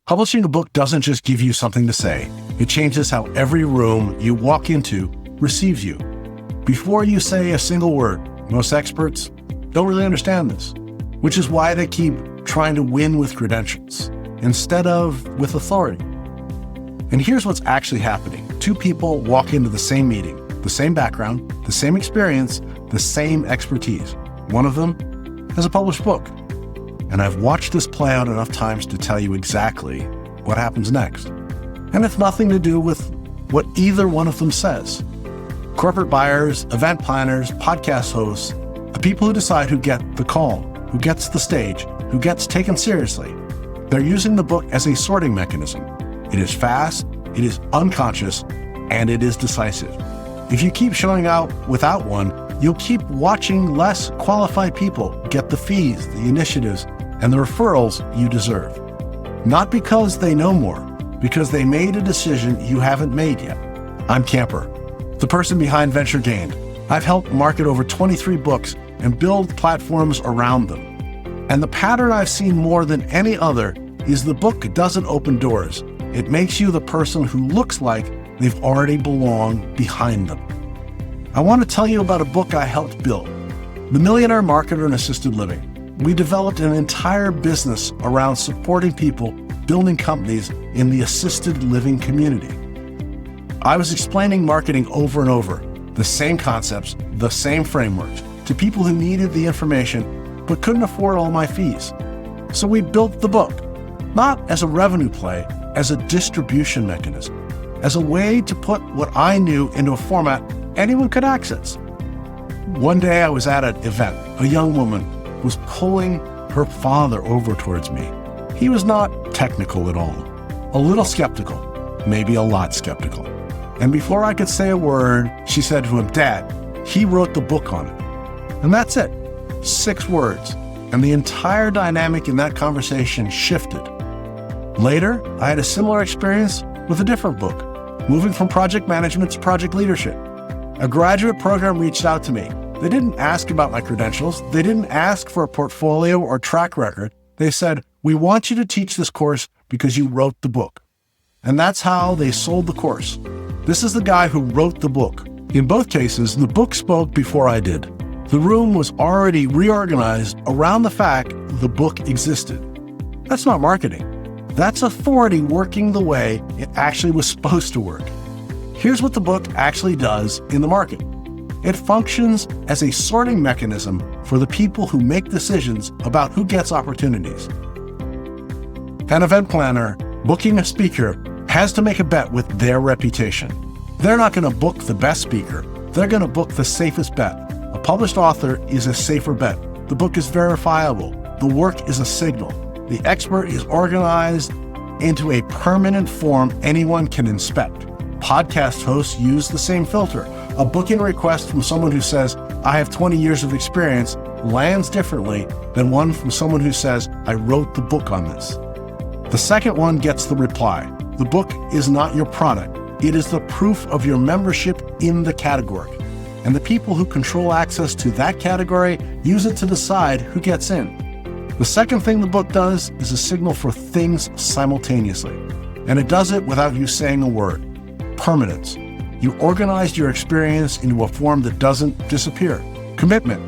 Publishing a book doesn't just give you something to say. It changes how every room you walk into receives you. Before you say a single word, most experts don't really understand this, which is why they keep trying to win with credentials instead of with authority. And here's what's actually happening. Two people walk into the same meeting, the same background, the same experience, the same expertise. One of them has a published book. And I've watched this play out enough times to tell you exactly what happens next. And it's nothing to do with what either one of them says. Corporate buyers, event planners, podcast hosts, the people who decide who get the call, who gets the stage, who gets taken seriously, they're using the book as a sorting mechanism. It is fast, it is unconscious, and it is decisive. If you keep showing out without one, you'll keep watching less qualified people get the fees, the initiatives, and the referrals you deserve. Not because they know more, because they made a decision you haven't made yet. I'm Camper, the person behind Venture Gained. I've helped market over 23 books and build platforms around them. And the pattern I've seen more than any other is the book doesn't open doors. It makes you the person who looks like they've already belonged behind them. I want to tell you about a book I helped build, The Millionaire Marketer in Assisted Living. We developed an entire business around supporting people building companies in the assisted living community. I was explaining marketing over and over, the same concepts, the same frameworks, to people who needed the information but couldn't afford all my fees. So we built the book, not as a revenue play, as a distribution mechanism, as a way to put what I knew into a format anyone could access. One day I was at an event. A young woman was pulling her father over towards me. He was not technical at all, a little skeptical, maybe a lot skeptical. And before I could say a word, she said to him, "Dad, he wrote the book on it." And that's it, 6 words. And the entire dynamic in that conversation shifted. Later, I had a similar experience with a different book, moving from project management to project leadership. A graduate program reached out to me. They didn't ask about my credentials. They didn't ask for a portfolio or track record. They said, "We want you to teach this course because you wrote the book." And that's how they sold the course. This is the guy who wrote the book. In both cases, the book spoke before I did. The room was already reorganized around the fact the book existed. That's not marketing. That's authority working the way it actually was supposed to work. Here's what the book actually does in the market. It functions as a sorting mechanism for the people who make decisions about who gets opportunities. An event planner booking a speaker has to make a bet with their reputation. They're not going to book the best speaker. They're going to book the safest bet. A published author is a safer bet. The book is verifiable. The work is a signal. The expert is organized into a permanent form anyone can inspect. Podcast hosts use the same filter. A booking request from someone who says, "I have 20 years of experience," lands differently than one from someone who says, "I wrote the book on this." The second one gets the reply. The book is not your product. It is the proof of your membership in the category. And the people who control access to that category use it to decide who gets in. The second thing the book does is a signal for things simultaneously. And it does it without you saying a word. Permanence. You organized your experience into a form that doesn't disappear. Commitment.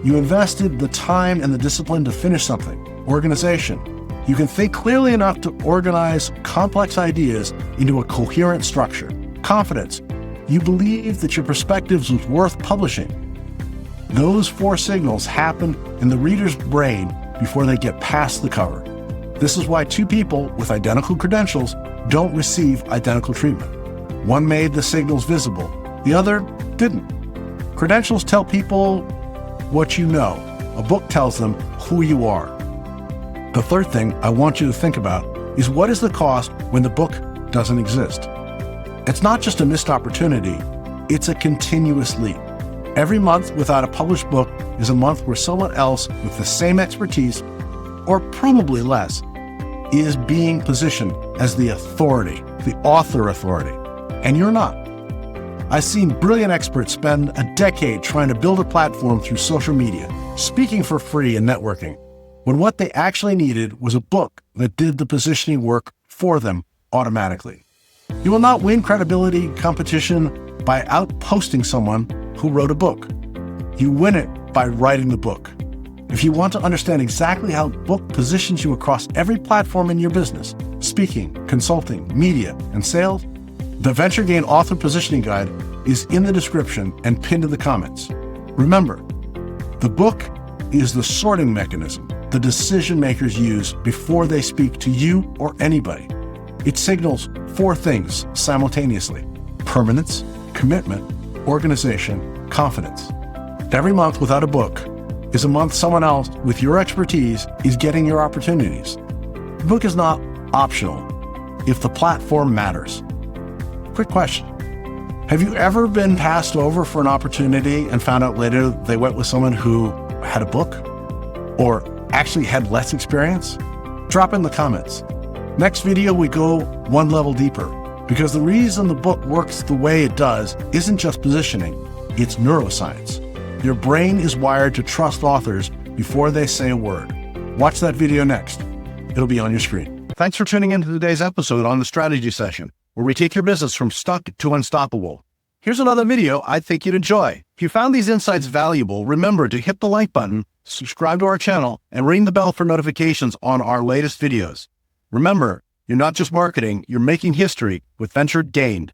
You invested the time and the discipline to finish something. Organization. You can think clearly enough to organize complex ideas into a coherent structure. Confidence. You believe that your perspectives was worth publishing. Those 4 signals happen in the reader's brain before they get past the cover. This is why 2 people with identical credentials don't receive identical treatment. One made the signals visible, the other didn't. Credentials tell people what you know. A book tells them who you are. The third thing I want you to think about is, what is the cost when the book doesn't exist? It's not just a missed opportunity, it's a continuous leap. Every month without a published book is a month where someone else with the same expertise, or probably less, is being positioned as the authority, the author authority. And you're not. I've seen brilliant experts spend a decade trying to build a platform through social media, speaking for free and networking, when what they actually needed was a book that did the positioning work for them automatically. You will not win credibility competition by outposting someone who wrote a book. You win it by writing the book. If you want to understand exactly how the book positions you across every platform in your business, speaking, consulting, media, and sales, the Venture Gain Author Positioning Guide is in the description and pinned in the comments. Remember, the book is the sorting mechanism the decision makers use before they speak to you or anybody. It signals 4 things simultaneously: permanence, commitment, organization, confidence. Every month without a book is a month someone else with your expertise is getting your opportunities. The book is not optional if the platform matters. Quick question. Have you ever been passed over for an opportunity and found out later they went with someone who had a book or actually had less experience? Drop in the comments. Next video, we go one level deeper, because the reason the book works the way it does isn't just positioning, it's neuroscience. Your brain is wired to trust authors before they say a word. Watch that video next. It'll be on your screen. Thanks for tuning into today's episode on the Strategy Session, where we take your business from stuck to unstoppable. Here's another video I think you'd enjoy. If you found these insights valuable, remember to hit the like button, subscribe to our channel, and ring the bell for notifications on our latest videos. Remember, you're not just marketing, you're making history with Venture Gained.